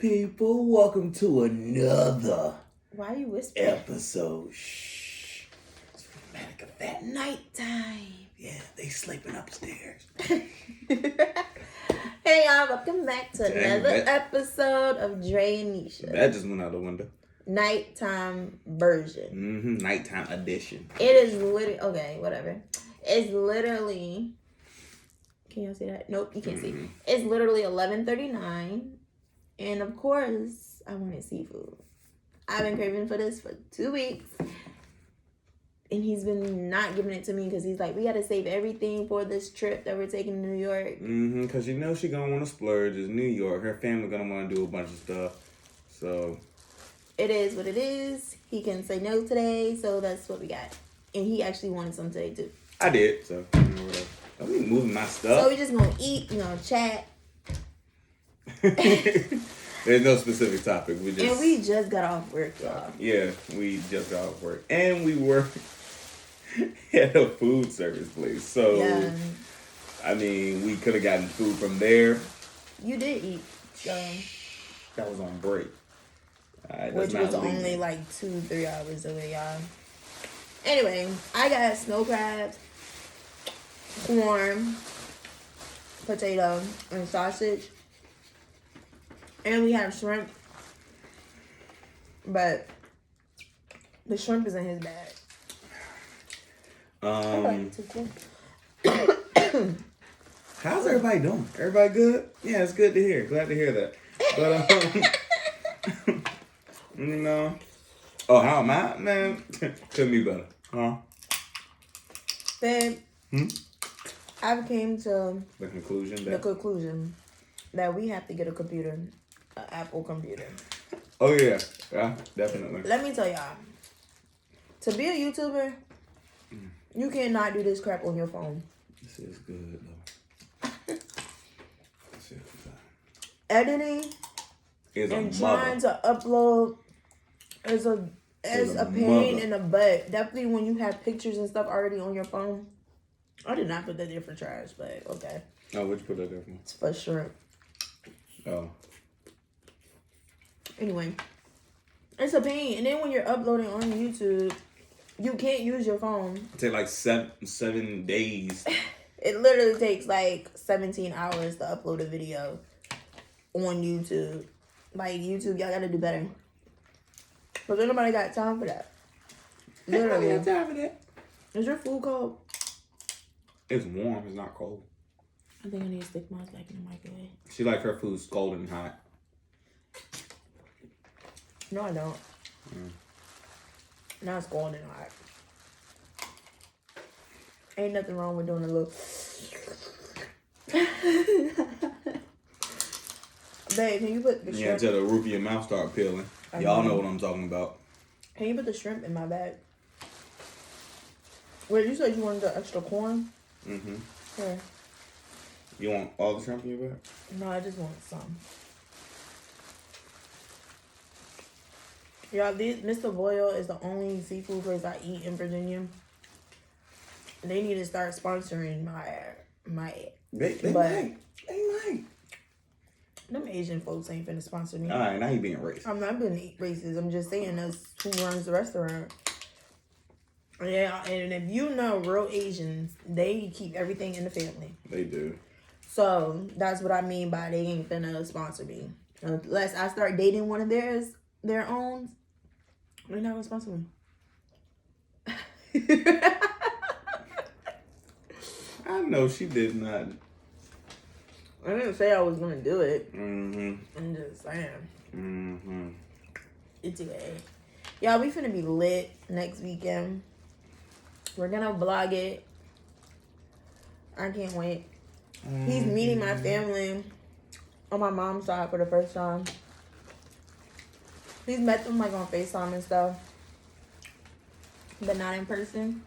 people. Welcome to another Why are you whispering? episode. Shh. It's dramatic effect. Nighttime. Yeah, they sleeping upstairs. Hey y'all, welcome back to Dang, another that- episode of Dre and Nisha. That just went out the window. Nighttime version. Nighttime edition. It is literally, okay, whatever. It's literally, can y'all see that? Nope, you can't see. It's literally 11:39. And of course, I wanted seafood. I've been craving for this for 2 weeks. And he's been not giving it to me because he's like, we got to save everything for this trip that we're taking to New York. Because you know she gonna want to splurge. It's New York. Her family gonna want to do a bunch of stuff. So It is what it is. He can say no today, so that's what we got. And he actually wanted some today too. I did. So whatever. Don't be moving my So stuff. we just gonna eat, chat. There's no specific topic. And we just got off work, y'all. Yeah, we just got off work. And we were at a food service place. So, Yeah, I mean, we could have gotten food from there. you did eat, so, That was on break. That's which not was legal. only like 2-3 hours away, y'all. Anyway, I got snow crabs, corn, potato, and sausage. And we have shrimp. But the shrimp is in his bag. How's everybody doing? Everybody good? Yeah, it's good to hear. Glad to hear that. But oh, how am I? Man, couldn't be better. Huh? Babe, I came to The conclusion the that. conclusion that we have to get a computer, an Apple computer. Oh yeah, definitely. Let me tell y'all, to be a YouTuber, you cannot do this crap on your phone. This is good though. This is good. Editing Is a and trying mother. to upload is a pain mother. in the butt. Definitely when you have pictures and stuff already on your phone. I did not put that there for trash, but okay. Oh, what'd you put that there for? It's for shrimp. Oh. Anyway, it's a pain. And then when you're uploading on YouTube, you can't use your phone. It take like seven days. It literally takes like 17 hours to upload a video on YouTube. Like, YouTube, y'all gotta do better. Because ain't nobody got time for that. Literally. I got time for that. Is your food cold? It's warm. It's not cold. I think I need to stick mine back in the microwave. She like her food scalding hot. No, I don't. Now it's golden hot. Ain't nothing wrong with doing a little. Babe, can you put the Yeah, shrimp? until the roof of your mouth start peeling. Y'all know what I'm talking about. Can you put the shrimp in my bag? Wait, you said you wanted the extra corn? Here. You want all the shrimp in your bag? No, I just want some. Y'all, Mr. Boyle is the only seafood place I eat in Virginia. They need to start sponsoring my. They But- might. They might. Them Asian folks ain't finna sponsor me. All right, now you being racist. I'm not being racist. I'm just saying that's who runs the restaurant. Yeah, and if you know real Asians, they keep everything in the family. They do. So that's what I mean by they ain't finna sponsor me. Unless I start dating one of their own, they're not gonna sponsor me. I know she did not. I didn't say I was gonna do it. I'm I'm just saying. It's okay. Y'all, we finna be lit next weekend. We're gonna vlog it. I can't wait. He's meeting my family on my mom's side for the first time. He's met them like on FaceTime and stuff, but not in person.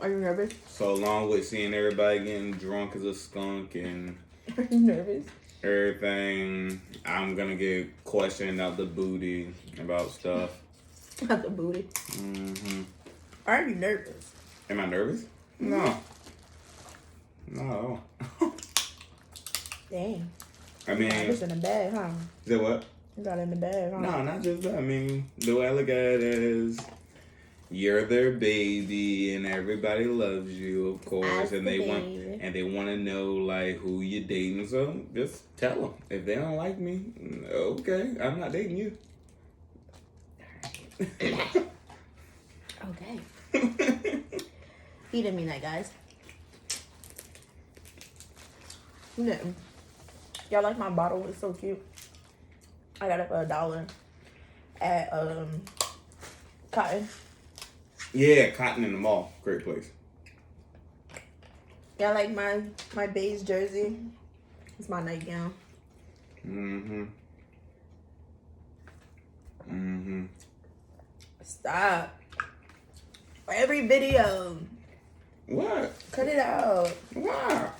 Are you nervous? So along with seeing everybody getting drunk as a skunk and Are you nervous? everything, I'm gonna get questioned out the booty about stuff. Not the booty. Are you nervous? Am I nervous? No. No. Dang. I mean, it's in the bag, huh? is that what? You got it in the bag, huh? No, not just that. I mean, the way I look at it is, you're their baby, and everybody loves you, of course, As and the they baby. want to know like who you're dating. So just tell them if they don't like me. Okay, I'm not dating you. Okay. He didn't mean that, guys. No. Y'all like my bottle? It's so cute. I got it for $1 at Cotton. Yeah, Cotton in the Mall, great place. Y'all like my beige jersey? It's my nightgown. Stop. For every video. What? Cut it out. Why?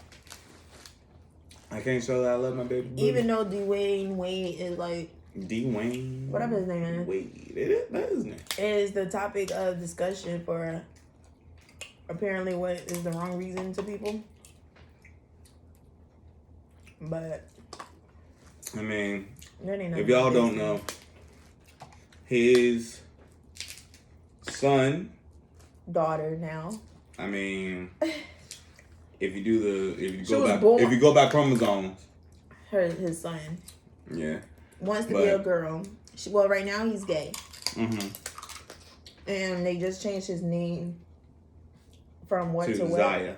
I can't show that I love my baby boo. Even though Dwayne Wade is like Dwayne. whatever his name is. Wade. That is his name. Is the topic of discussion for apparently what is the wrong reason to people. But I mean, that ain't if y'all don't know, his son, daughter now. I mean, if you She was born- if you go by chromosomes, His son yeah, wants to be a girl. Well, right now he's gay, mm-hmm. and they just changed his name from what to what. Zaya.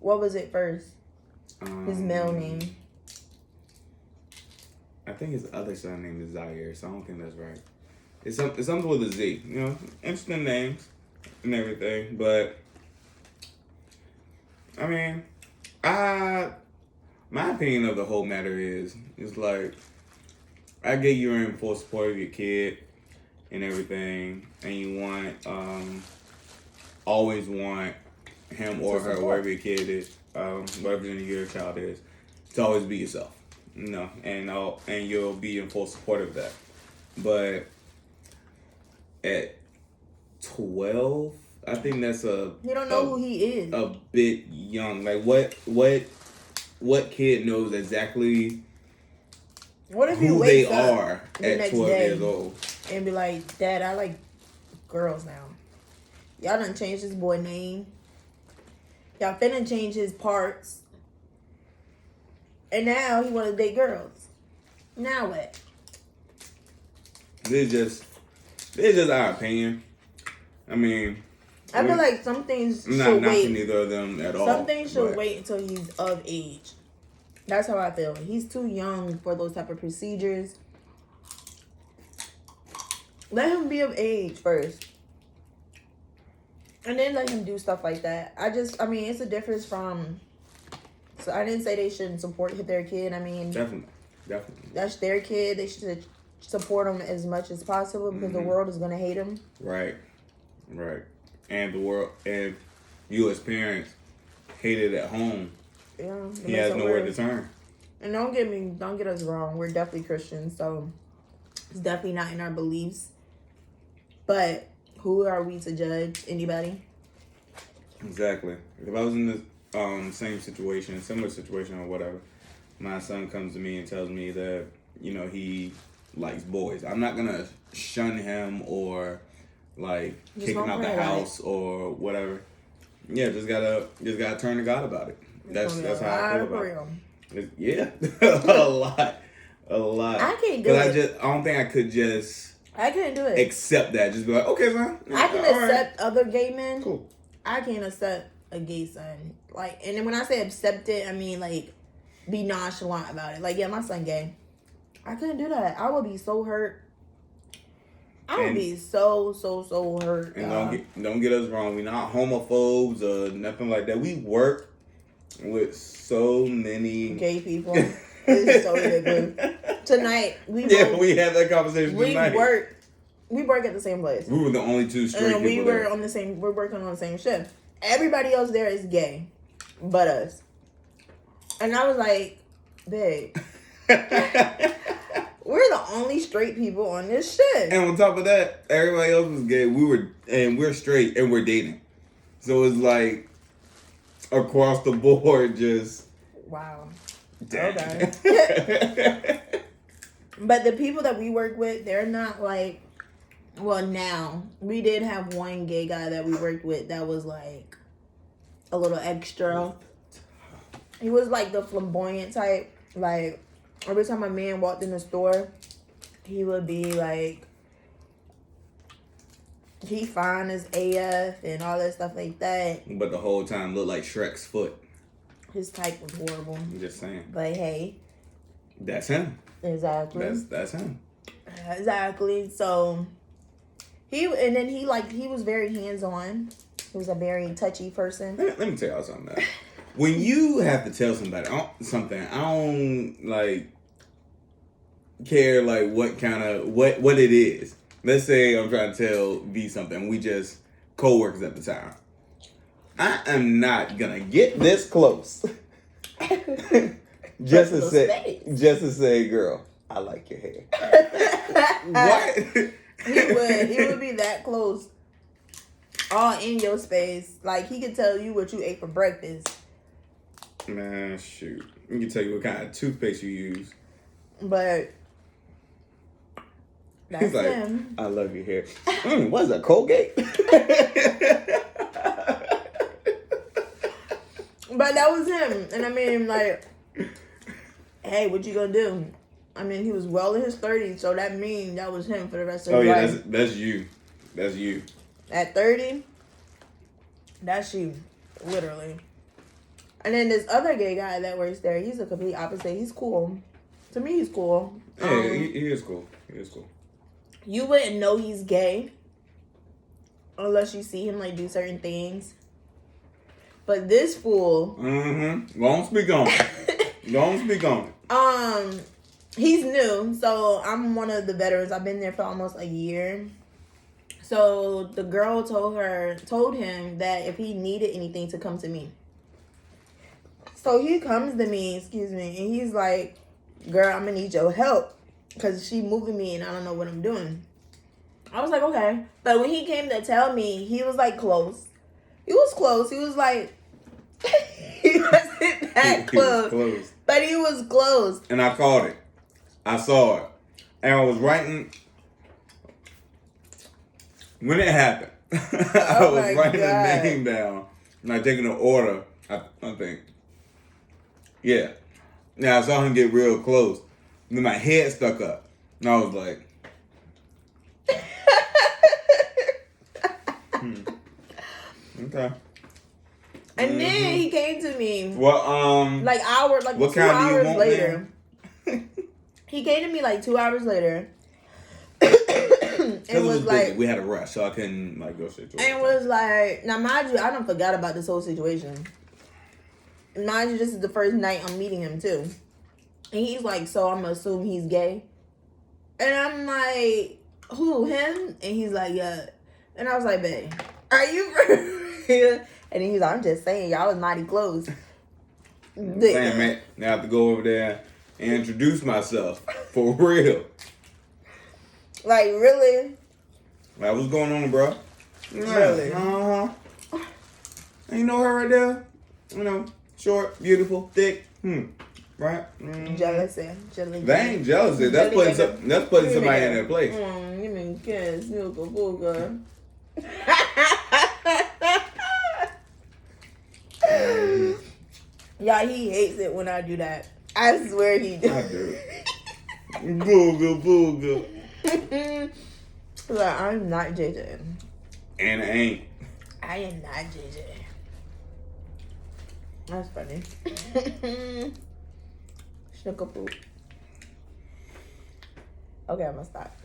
What was it first? His male name. I think his other son name is Zaire, so I don't think that's right. It's something with a Z. You know, interesting names and everything, but I mean, my opinion of the whole matter is like, I get you're in full support of your kid and everything, and you want always want him or her, wherever your kid is, whatever your child is, to always be yourself, you know, and you'll be in full support of that. But at 12, I think that's You don't know who he is. A bit young. Like what kid knows exactly What if who they are the at next 12 day years old? and be like, Dad, I like girls now. Y'all done changed this boy name. Y'all finna change his parts. And now he wanna date girls. Now what? This is just our opinion. I mean, I feel like some things I'm not should knocking wait. either of them at all. Some things should but wait until he's of age. That's how I feel. He's too young for those type of procedures. Let him be of age first. And then let him do stuff like that. I mean, it's a difference from... So I didn't say they shouldn't support their kid. I mean... Definitely. That's their kid. They should support them as much as possible because the world is going to hate them. Right. And the world, and you as parents hate it at home. Yeah. He has nowhere to turn. And don't get us wrong. We're definitely Christians, so it's definitely not in our beliefs. But who are we to judge anybody? Exactly. If I was in this same situation, similar situation or whatever, my son comes to me and tells me that, you know, he likes boys, I'm not gonna shun him or like Just kick him out the house or whatever. Yeah, just gotta turn to God about it. That's how I feel about it. Yeah, a lot. I can't do it. I don't think I could just. I couldn't do it. Accept that. Just be like, okay, son. I can accept other gay men. Cool. I can't accept a gay son. Like, and then when I say accept it, I mean like be nonchalant about it. Like, yeah, my son gay. I couldn't do that. I would be so hurt. I would be so hurt. And don't get us wrong. We're not homophobes or nothing like that. We work with so many gay people. It's so ridiculous. Tonight we had that conversation tonight. We work at the same place. We were the only two straight and people there. We're working on the same shift. Everybody else there is gay, but us. And I was like, babe, we're the only straight people on this shit. And on top of that, everybody else was gay. We're straight and we're dating. So it's like across the board, just wow. Dang. But the people that we work with, they're not like, well, now we did have one gay guy that we worked with that was like a little extra. He was like the flamboyant type. Like every time a man walked in the store, he would be like, he fine as AF and all that stuff like that. But the whole time looked like Shrek's foot. His type was horrible. I'm just saying. But hey, that's him. Exactly. That's him. Exactly. So he was very hands on. He was a very touchy person. Let me tell y'all something. Now. When you have to tell somebody something, I don't like care like what kind of what it is. Let's say I'm trying to tell V something. We just co-workers at the time. I am not gonna get this close. just to say, girl, I like your hair. What? He would be that close. All in your space. Like he could tell you what you ate for breakfast. Man, shoot. We can tell you what kind of toothpaste you use. But that's he's like, him. I love your hair. What is that, Colgate? But that was him. And I mean, like, hey, what you gonna do? I mean, he was well in his 30s, so that means that was him for the rest of his life. That's you. That's you. At 30, that's you. Literally. And then this other gay guy that works there, he's a complete opposite. He's cool. To me, he's cool. Yeah, he is cool. He is cool. You wouldn't know he's gay unless you see him, like, do certain things. But this fool... Mm-hmm. Don't speak on it. Don't speak on it. He's new, so I'm one of the veterans. I've been there for almost a year. So the girl told him that if he needed anything to come to me. So he comes to me, and he's like, girl, I'm gonna need your help because she moving me and I don't know what I'm doing. I was like, okay. But when he came to tell me, he was like close. He was close. He was like, he wasn't that close. He was close. But he was close. And I caught it. I saw it. And I was writing. When it happened, I was writing the name down. And I taking the order, I think. Yeah. Now I saw him get real close. And then my head stuck up. And I was like. Okay. And then he came to me. Well, like 2 hours later. He came to me like 2 hours later. It was like we had a rush, so I couldn't like go straight to it. And it was like, now mind you, I don't forgot about this whole situation. Mind you, this is the first night I'm meeting him too. And he's like, so I'm gonna assume he's gay. And I'm like, who, him? And he's like, yeah. And I was like, babe, are you for real? And he's like, I'm just saying, y'all was mighty close. Damn, man. Now I have to go over there and introduce myself. For real. Like, really? Like, what's going on, bro? Really? Uh-huh. And you know her right there? You know, short, beautiful, thick. Right? Jealousy. They ain't jealousy. That's putting somebody in their place. Give me a kiss. Milka booga. Yeah, he hates it when I do that. I swear he does. I do. Booga. Like, I'm not JJ. And I ain't. I am not JJ. That's funny. Snook-a-poop. Okay, I'm gonna stop.